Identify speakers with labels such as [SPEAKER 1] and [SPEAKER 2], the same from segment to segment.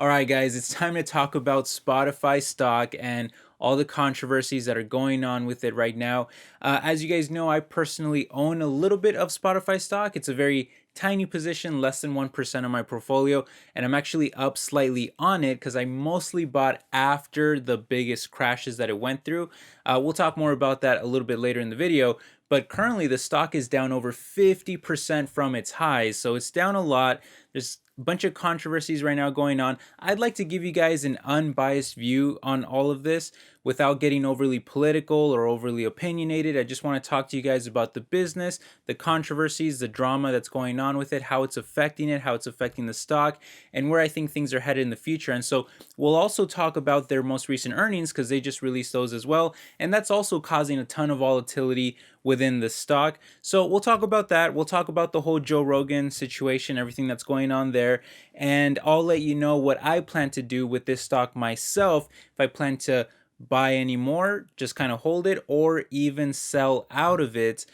[SPEAKER 1] All right, guys, it's time to talk about Spotify stock and all the controversies that are going on with it right now. As you guys know, I personally own a little bit of Spotify stock. It's a very tiny position, less than 1% of my portfolio, and I'm actually up slightly on it because I mostly bought after the biggest crashes that it went through. We'll talk more about that a little bit later in the video. But currently, the stock is down over 50% from its highs, so it's down a lot. There's a bunch of controversies right now going on. I'd like to give you guys an unbiased view on all of this without getting overly political or overly opinionated. I just want to talk to you guys about the business, the controversies, the drama that's going on with it, how it's affecting it, how it's affecting the stock, and where I think things are headed in the future. And so we'll also talk about their most recent earnings because they just released those as well. And that's also causing a ton of volatility within the stock. So we'll talk about that. We'll talk about the whole Joe Rogan situation, everything that's going on there. And I'll let you know what I plan to do with this stock myself. If I plan to buy any more, just kind of hold it, or even sell out of it,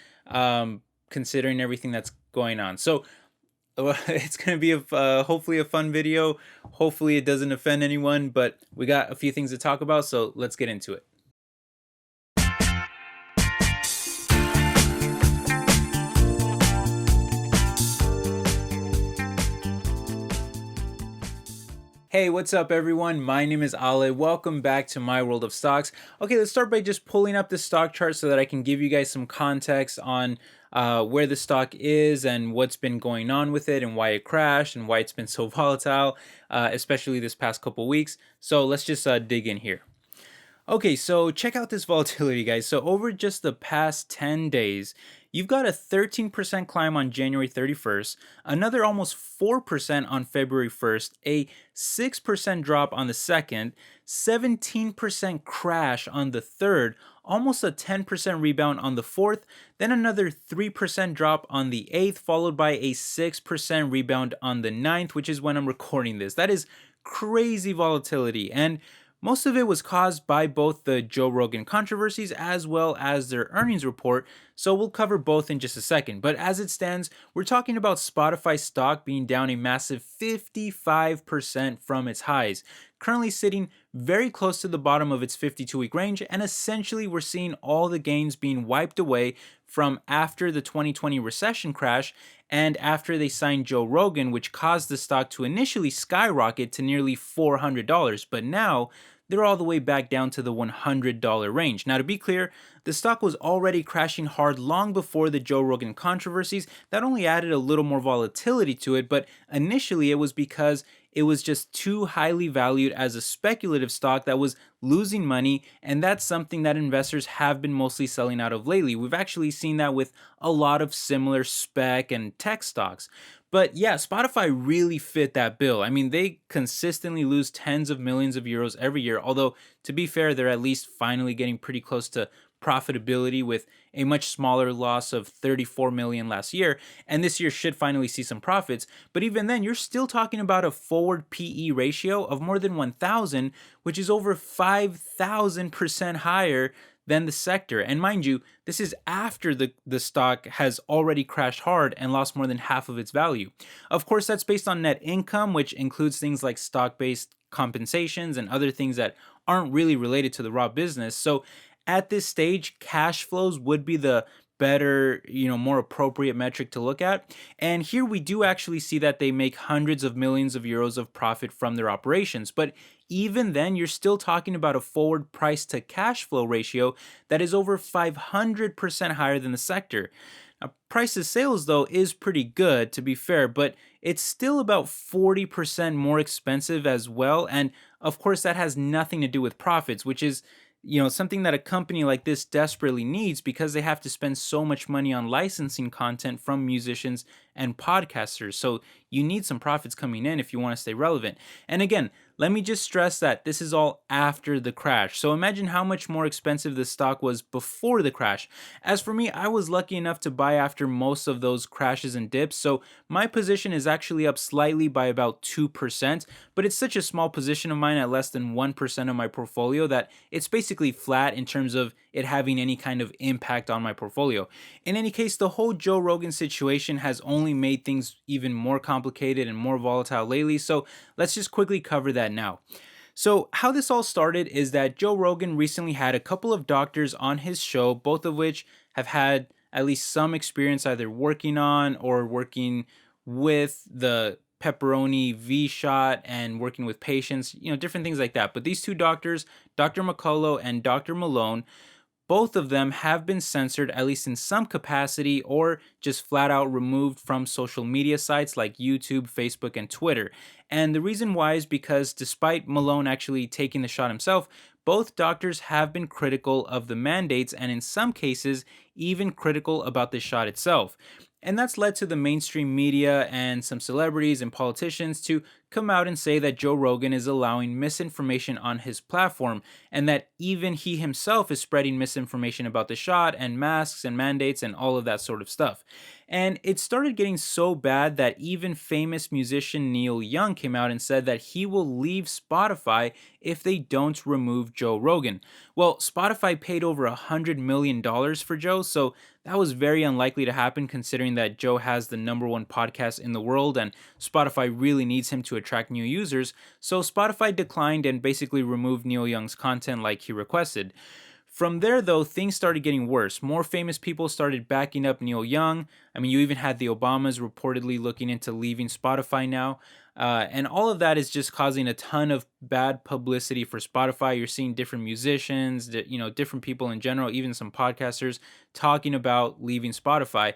[SPEAKER 1] considering everything that's going on. So it's going to be hopefully a fun video. Hopefully it doesn't offend anyone, but we got a few things to talk about, so let's get into it. Hey, what's up everyone? My name is Ale. Welcome back to my world of stocks. Okay, let's start by just pulling up the stock chart so that I can give you guys some context on where the stock is and what's been going on with it and why it crashed and why it's been so volatile, especially this past couple weeks. So let's just dig in here. Okay, so check out this volatility, guys. So over just the past 10 days, you've got a 13% climb on January 31st, another almost 4% on February 1st, a 6% drop on the 2nd, 17% crash on the 3rd, almost a 10% rebound on the 4th, then another 3% drop on the 8th, followed by a 6% rebound on the 9th, which is when I'm recording this. That is crazy volatility, and most of it was caused by both the Joe Rogan controversies as well as their earnings report, so we'll cover both in just a second. But as it stands, we're talking about Spotify stock being down a massive 55% from its highs, currently sitting very close to the bottom of its 52-week range, and essentially we're seeing all the gains being wiped away from after the 2020 recession crash and after they signed Joe Rogan, which caused the stock to initially skyrocket to nearly $400, but now they're all the way back down to the $100 range. Now, to be clear, the stock was already crashing hard long before the Joe Rogan controversies. That only added a little more volatility to it, but initially it was because it was just too highly valued as a speculative stock that was losing money, and that's something that investors have been mostly selling out of lately. We've actually seen that with a lot of similar spec and tech stocks. But yeah, Spotify really fit that bill. I mean, they consistently lose tens of millions of euros every year, although to be fair, they're at least finally getting pretty close to profitability with a much smaller loss of 34 million last year, and this year should finally see some profits. But even then, you're still talking about a forward PE ratio of more than 1,000, which is over 5,000% higher than the sector. And mind you, this is after the stock has already crashed hard and lost more than half of its value. Of course, that's based on net income, which includes things like stock-based compensations and other things that aren't really related to the raw business. So at this stage, cash flows would be the better, more appropriate metric to look at. And here we do actually see that they make hundreds of millions of euros of profit from their operations. But even then, you're still talking about a forward price to cash flow ratio that is over 500% higher than the sector. Now, price to sales, though, is pretty good, to be fair, but it's still about 40% more expensive as well. And of course, that has nothing to do with profits, which is something that a company like this desperately needs because they have to spend so much money on licensing content from musicians and podcasters. So you need some profits coming in if you want to stay relevant. And again, let me just stress that this is all after the crash. So imagine how much more expensive this stock was before the crash. As for me, I was lucky enough to buy after most of those crashes and dips. So my position is actually up slightly by about 2%, but it's such a small position of mine at less than 1% of my portfolio that it's basically flat in terms of it having any kind of impact on my portfolio. In any case, the whole Joe Rogan situation has only made things even more complicated and more volatile lately, so let's just quickly cover that now. So, how this all started is that Joe Rogan recently had a couple of doctors on his show, both of which have had at least some experience either working on or working with the pepperoni V shot and working with patients, different things like that. But these two doctors, Dr. McCullough and Dr. Malone, both of them have been censored, at least in some capacity, or just flat out removed from social media sites like YouTube, Facebook, and Twitter. And the reason why is because despite Malone actually taking the shot himself, both doctors have been critical of the mandates and in some cases, even critical about the shot itself. And that's led to the mainstream media and some celebrities and politicians to come out and say that Joe Rogan is allowing misinformation on his platform, and that even he himself is spreading misinformation about the shot and masks and mandates and all of that sort of stuff. And it started getting so bad that even famous musician Neil Young came out and said that he will leave Spotify if they don't remove Joe Rogan. Well, Spotify paid over $100 million for Joe, so that was very unlikely to happen considering that Joe has the number one podcast in the world and Spotify really needs him to attract new users. So Spotify declined and basically removed Neil Young's content like he requested. From there, though, things started getting worse. More famous people started backing up Neil Young. I mean, you even had the Obamas reportedly looking into leaving Spotify now. And all of that is just causing a ton of bad publicity for Spotify. You're seeing different musicians, different people in general, even some podcasters talking about leaving Spotify.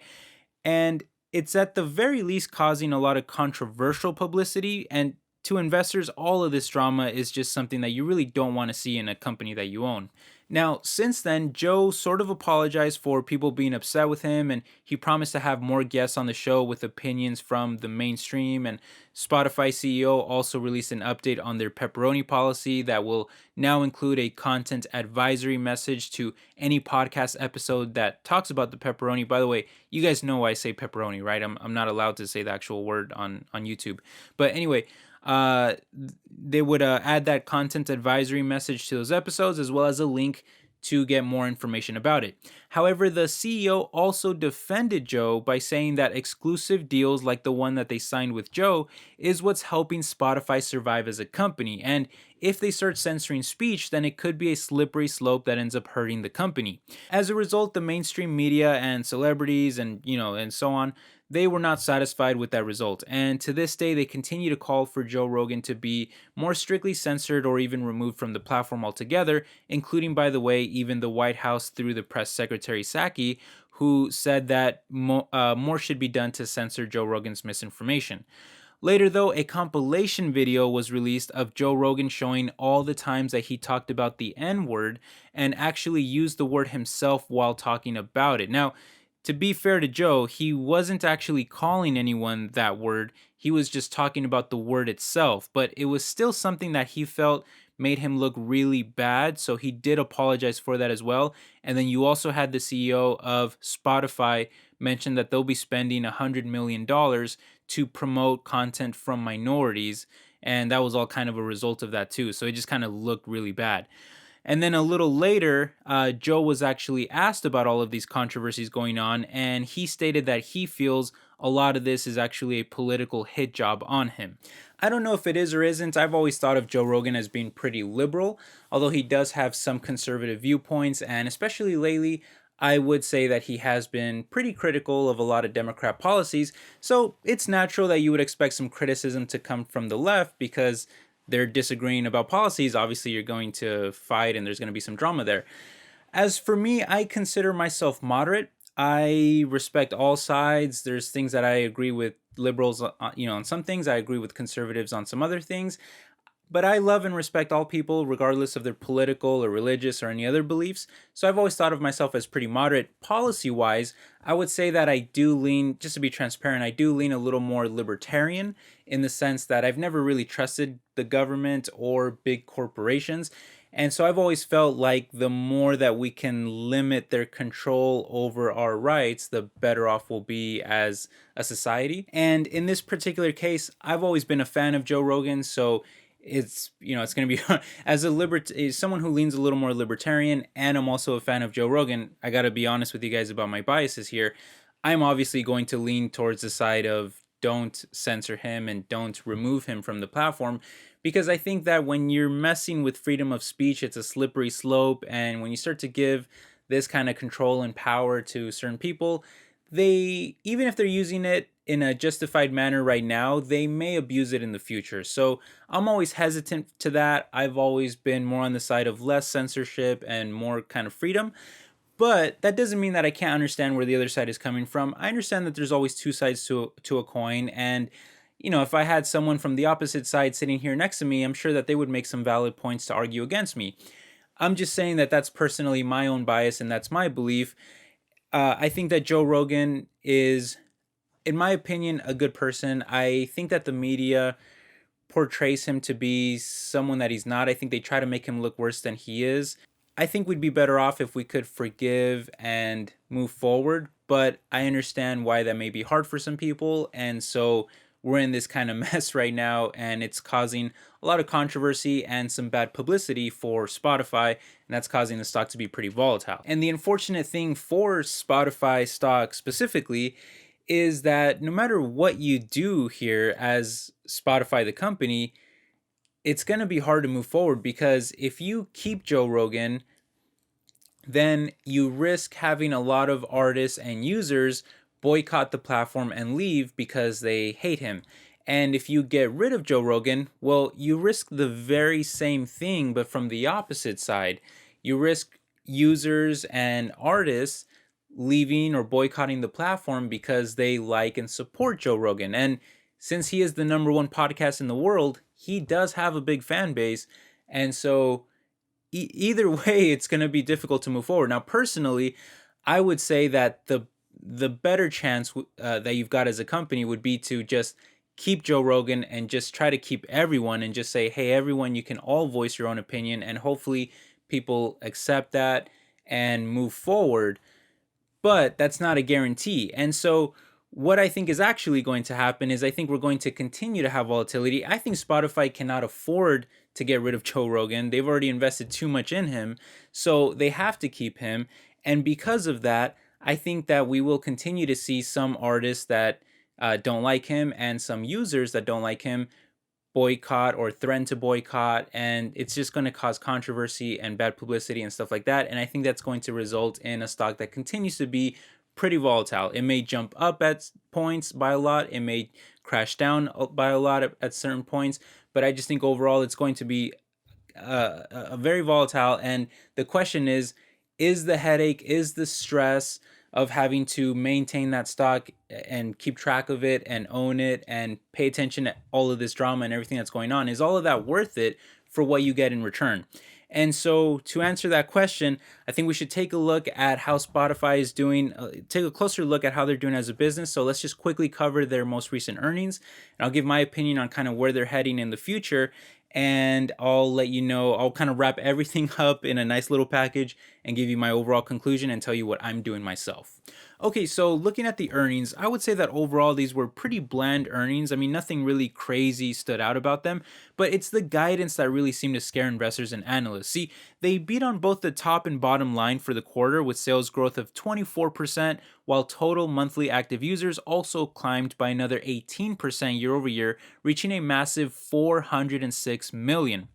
[SPEAKER 1] And it's at the very least causing a lot of controversial publicity. And to investors, all of this drama is just something that you really don't want to see in a company that you own. Now, since then, Joe sort of apologized for people being upset with him, and he promised to have more guests on the show with opinions from the mainstream. And Spotify CEO also released an update on their pepperoni policy that will now include a content advisory message to any podcast episode that talks about the pepperoni. By the way, you guys know why I say pepperoni, right? I'm not allowed to say the actual word on YouTube. But anyway, they would add that content advisory message to those episodes as well as a link to get more information about it. However, the CEO also defended Joe by saying that exclusive deals like the one that they signed with Joe is what's helping Spotify survive as a company. And if they start censoring speech, then it could be a slippery slope that ends up hurting the company. As a result, the mainstream media and celebrities and so on, they were not satisfied with that result. And to this day, they continue to call for Joe Rogan to be more strictly censored or even removed from the platform altogether, including, by the way, even the White House through the press secretary Psaki, who said that more should be done to censor Joe Rogan's misinformation. Later, though, a compilation video was released of Joe Rogan showing all the times that he talked about the N-word and actually used the word himself while talking about it. Now, to be fair to Joe, he wasn't actually calling anyone that word. He was just talking about the word itself, but it was still something that he felt made him look really bad, so he did apologize for that as well. And then you also had the CEO of Spotify mention that they'll be spending $100 million to promote content from minorities, and that was all kind of a result of that too. So it just kind of looked really bad. And then a little later, Joe was actually asked about all of these controversies going on, and he stated that he feels a lot of this is actually a political hit job on him. I don't know if it is or isn't. I've always thought of Joe Rogan as being pretty liberal, although he does have some conservative viewpoints, and especially lately, I would say that he has been pretty critical of a lot of Democrat policies, so it's natural that you would expect some criticism to come from the left because they're disagreeing about policies. Obviously, you're going to fight and there's going to be some drama there. As for me, I consider myself moderate. I respect all sides. There's things that I agree with liberals, on some things. I agree with conservatives on some other things. But I love and respect all people, regardless of their political or religious or any other beliefs. So I've always thought of myself as pretty moderate. Policy-wise, I would say that I do lean, just to be transparent, I do lean a little more libertarian in the sense that I've never really trusted the government or big corporations. And so I've always felt like the more that we can limit their control over our rights, the better off we'll be as a society. And in this particular case, I've always been a fan of Joe Rogan, so it's going to be as as someone who leans a little more libertarian, and I'm also a fan of Joe Rogan. I got to be honest with you guys about my biases here. I'm obviously going to lean towards the side of don't censor him and don't remove him from the platform, because I think that when you're messing with freedom of speech, it's a slippery slope, and when you start to give this kind of control and power to certain people, they, even if they're using it in a justified manner right now, they may abuse it in the future. So I'm always hesitant to that. I've always been more on the side of less censorship and more kind of freedom. But that doesn't mean that I can't understand where the other side is coming from. I understand that there's always two sides to a coin, and if I had someone from the opposite side sitting here next to me, I'm sure that they would make some valid points to argue against me. I'm just saying that that's personally my own bias and that's my belief. I think that Joe Rogan is, in my opinion, a good person. I think that the media portrays him to be someone that he's not. I think they try to make him look worse than he is. I think we'd be better off if we could forgive and move forward, but I understand why that may be hard for some people. And so we're in this kind of mess right now, and it's causing a lot of controversy and some bad publicity for Spotify, and that's causing the stock to be pretty volatile. And the unfortunate thing for Spotify stock specifically is that no matter what you do here as Spotify, the company, it's going to be hard to move forward, because if you keep Joe Rogan, then you risk having a lot of artists and users boycott the platform and leave because they hate him. And if you get rid of Joe Rogan, well, you risk the very same thing, but from the opposite side. You risk users and artists leaving or boycotting the platform because they like and support Joe Rogan. And since he is the number one podcast in the world, he does have a big fan base. And so either way, it's going to be difficult to move forward. Now, personally, I would say that the better chance that you've got as a company would be to just keep Joe Rogan and just try to keep everyone, and just say, hey, everyone, you can all voice your own opinion, and hopefully people accept that and move forward. But that's not a guarantee. And so what I think is actually going to happen is I think we're going to continue to have volatility. I think Spotify cannot afford to get rid of Joe Rogan. They've already invested too much in him, so they have to keep him. And because of that, I think that we will continue to see some artists that don't like him, and some users that don't like him, boycott or threaten to boycott, and it's just going to cause controversy and bad publicity and stuff like that. And I think that's going to result in a stock that continues to be pretty volatile. It may jump up at points by a lot, it may crash down by a lot at certain points, but I just think overall it's going to be a very volatile. And the question is the headache, is the stress of having to maintain that stock and keep track of it and own it and pay attention to all of this drama and everything that's going on, is all of that worth it for what you get in return? And so to answer that question, I think we should take a look at how Spotify is doing, take a closer look at how they're doing as a business. So let's just quickly cover their most recent earnings, and I'll give my opinion on kind of where they're heading in the future. And I'll let you know, I'll kind of wrap everything up in a nice little package and give you my overall conclusion and tell you what I'm doing myself. Okay, so looking at the earnings, I would say that overall these were pretty bland earnings. I mean, nothing really crazy stood out about them, but it's the guidance that really seemed to scare investors and analysts. See, they beat on both the top and bottom line for the quarter, with sales growth of 24%, while total monthly active users also climbed by another 18% year over year, reaching a massive 406 million.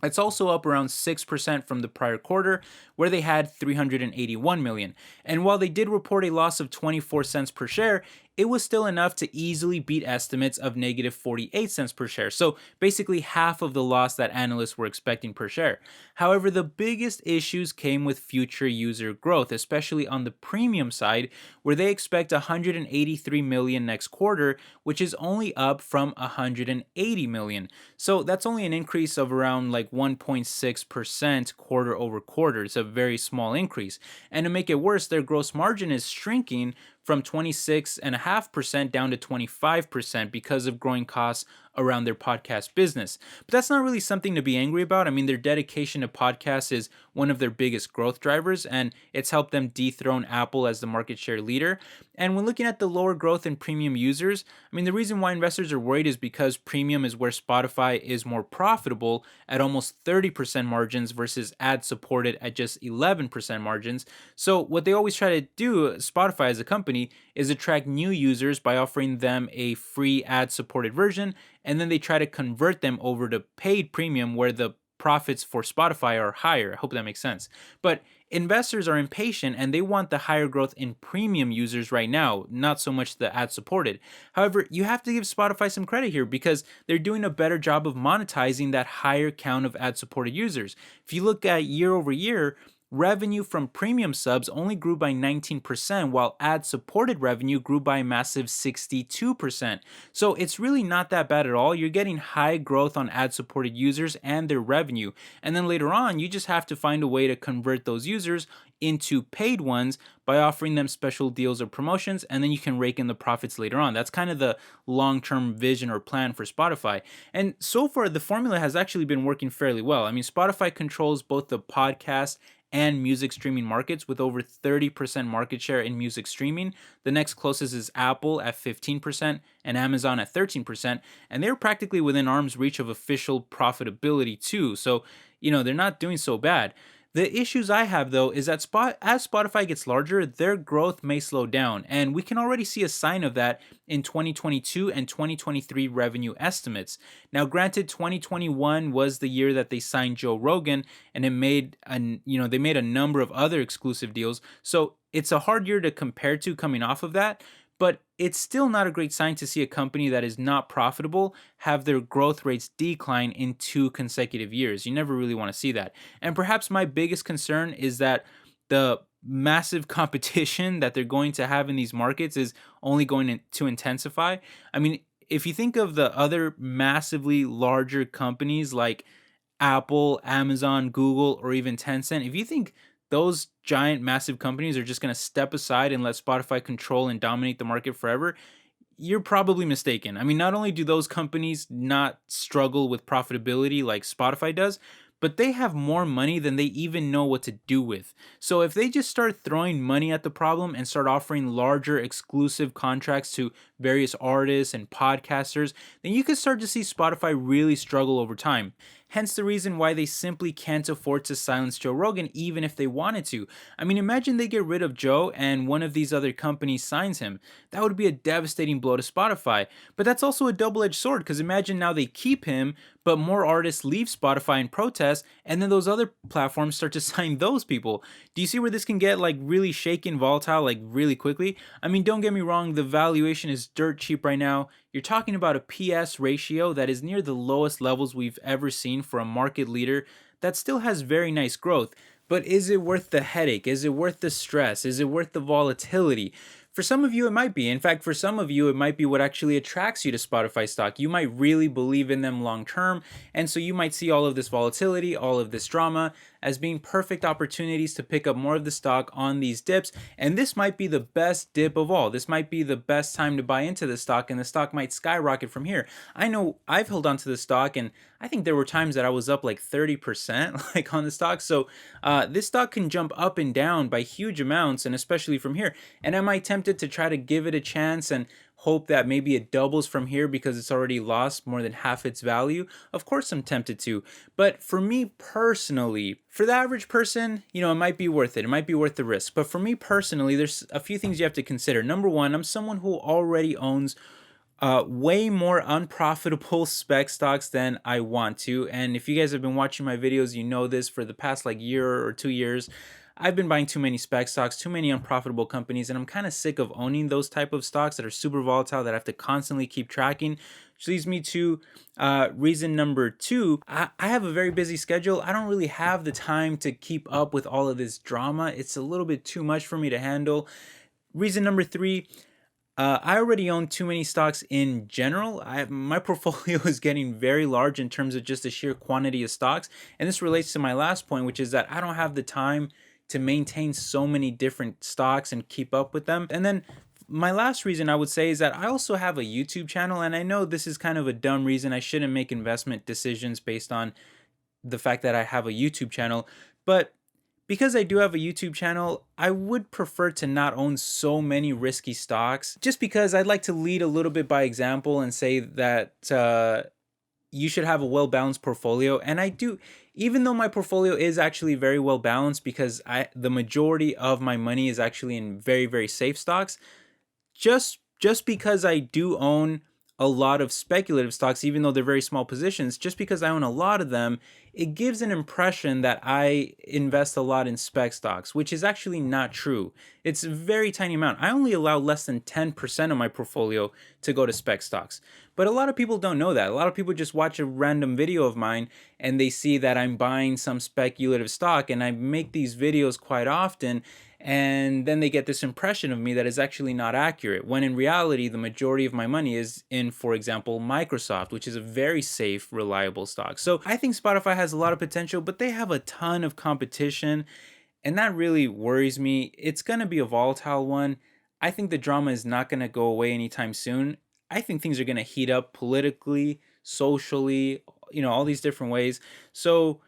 [SPEAKER 1] It's also up around 6% from the prior quarter, where they had 381 million. And while they did report a loss of 24 cents per share, it was still enough to easily beat estimates of negative 48 cents per share. So basically half of the loss that analysts were expecting per share. However, the biggest issues came with future user growth, especially on the premium side, where they expect 183 million next quarter, which is only up from 180 million. So that's only an increase of around like 1.6% quarter over quarter. It's a very small increase. And to make it worse, their gross margin is shrinking from 26.5% down to 25% because of growing costs around their podcast business. But that's not really something to be angry about. I mean, their dedication to podcasts is one of their biggest growth drivers, and it's helped them dethrone Apple as the market share leader. And when looking at the lower growth in premium users, I mean, the reason why investors are worried is because premium is where Spotify is more profitable at almost 30% margins versus ad supported at just 11% margins. So, what they always try to do, Spotify as a company, is attract new users by offering them a free ad supported version, and then they try to convert them over to paid premium where the profits for Spotify are higher. I hope that makes sense. But investors are impatient and they want the higher growth in premium users right now, not so much the ad supported. However, you have to give Spotify some credit here because they're doing a better job of monetizing that higher count of ad supported users. If you look at year over year, revenue from premium subs only grew by 19%, while ad supported revenue grew by a massive 62%. So it's really not that bad at all. You're getting high growth on ad supported users and their revenue. And then later on, you just have to find a way to convert those users into paid ones by offering them special deals or promotions, and then you can rake in the profits later on. That's kind of the long-term vision or plan for Spotify. And so far, the formula has actually been working fairly well. I mean, Spotify controls both the podcast and music streaming markets with over 30% market share in music streaming. The next closest is Apple at 15% and Amazon at 13%, and they're practically within arm's reach of official profitability too. So, they're not doing so bad. The issues I have though is that as Spotify gets larger, their growth may slow down, and we can already see a sign of that in 2022 and 2023 revenue estimates. Now, granted, 2021 was the year that they signed Joe Rogan, and they made a number of other exclusive deals. So it's a hard year to compare to coming off of that. But it's still not a great sign to see a company that is not profitable have their growth rates decline in 2 consecutive years. You never really want to see that. And perhaps my biggest concern is that the massive competition that they're going to have in these markets is only going to intensify. I mean, if you think of the other massively larger companies like Apple, Amazon, Google, or even Tencent, if you think those giant, massive companies are just going to step aside and let Spotify control and dominate the market forever, you're probably mistaken. I mean, not only do those companies not struggle with profitability like Spotify does, but they have more money than they even know what to do with. So if they just start throwing money at the problem and start offering larger exclusive contracts to various artists and podcasters, then you could start to see Spotify really struggle over time. Hence the reason why they simply can't afford to silence Joe Rogan even if they wanted to. I mean, imagine they get rid of Joe and one of these other companies signs him. That would be a devastating blow to Spotify. But that's also a double-edged sword because imagine now they keep him, but more artists leave Spotify in protest, and then those other platforms start to sign those people. Do you see where this can get like really shaky and volatile like really quickly? I mean, don't get me wrong, the valuation is dirt cheap right now. You're talking about a PS ratio that is near the lowest levels we've ever seen for a market leader that still has very nice growth. But is it worth the headache? Is it worth the stress? Is it worth the volatility? For some of you, it might be. In fact, for some of you, it might be what actually attracts you to Spotify stock. You might really believe in them long term, and so you might see all of this volatility, all of this drama as being perfect opportunities to pick up more of the stock on these dips. And this might be the best dip of all. This might be the best time to buy into the stock, and the stock might skyrocket from here. I know I've held on to the stock, and I think there were times that I was up like 30% like on the stock. So this stock can jump up and down by huge amounts, and especially from here. And am I tempted to try to give it a chance and hope that maybe it doubles from here because it's already lost more than half its value? Of course I'm tempted to. But for me personally, for the average person, it might be worth it. It might be worth the risk. But for me personally, there's a few things you have to consider. Number one, I'm someone who already owns way more unprofitable spec stocks than I want to. And if you guys have been watching my videos, you know this. For the past like year or 2 years, I've been buying too many spec stocks, too many unprofitable companies, and I'm kind of sick of owning those type of stocks that are super volatile that I have to constantly keep tracking. Which leads me to reason number two. I have a very busy schedule. I don't really have the time to keep up with all of this drama. It's a little bit too much for me to handle. Reason number three, I already own too many stocks in general. My portfolio is getting very large in terms of just the sheer quantity of stocks. And this relates to my last point, which is that I don't have the time to maintain so many different stocks and keep up with them. And then My last reason I would say is that I also have a YouTube channel, and I know this is kind of a dumb reason. I shouldn't make investment decisions based on the fact that I have a YouTube channel, but because I do have a YouTube channel, I would prefer to not own so many risky stocks, just because I'd like to lead a little bit by example and say that you should have a well balanced portfolio. And I do, even though my portfolio is actually very well balanced because the majority of my money is actually in very, very safe stocks, just because I do own a lot of speculative stocks, even though they're very small positions, just because I own a lot of them, it gives an impression that I invest a lot in spec stocks, which is actually not true. It's a very tiny amount. I only allow less than 10% of my portfolio to go to spec stocks. But a lot of people don't know that. A lot of people just watch a random video of mine and they see that I'm buying some speculative stock, and I make these videos quite often, and then they get this impression of me that is actually not accurate, when in reality the majority of my money is in, for example, Microsoft, which is a very safe, reliable stock. So I think Spotify has a lot of potential, but they have a ton of competition, and that really worries me. It's going to be a volatile one. I think the drama is not going to go away anytime soon. I think things are going to heat up politically, socially, all these different ways. So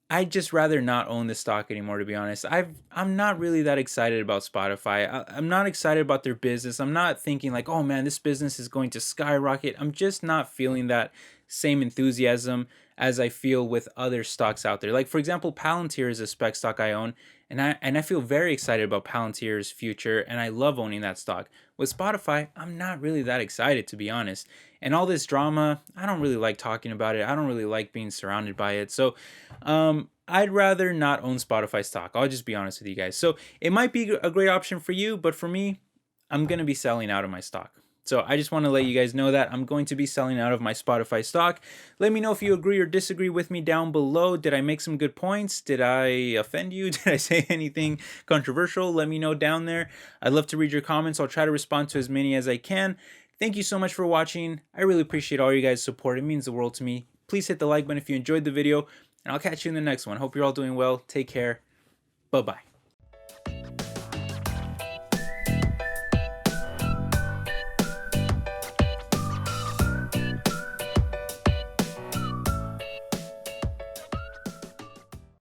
[SPEAKER 1] I'd just rather not own the stock anymore, to be honest. I'm not really that excited about Spotify. I'm not excited about their business. I'm not thinking like, oh man, this business is going to skyrocket. I'm just not feeling that same enthusiasm as I feel with other stocks out there. Like for example, Palantir is a spec stock I own, and I feel very excited about Palantir's future, and I love owning that stock. With Spotify, I'm not really that excited, to be honest. And all this drama, I don't really like talking about it. I don't really like being surrounded by it. So, I'd rather not own Spotify stock. I'll just be honest with you guys. So it might be a great option for you, but for me, I'm going to be selling out of my stock. So I just want to let you guys know that I'm going to be selling out of my Spotify stock. Let me know if you agree or disagree with me down below. Did I make some good points? Did I offend you? Did I say anything controversial? Let me know down there. I'd love to read your comments. I'll try to respond to as many as I can. Thank you so much for watching. I really appreciate all you guys' support. It means the world to me. Please hit the like button if you enjoyed the video, and I'll catch you in the next one. Hope you're all doing well. Take care. Bye-bye.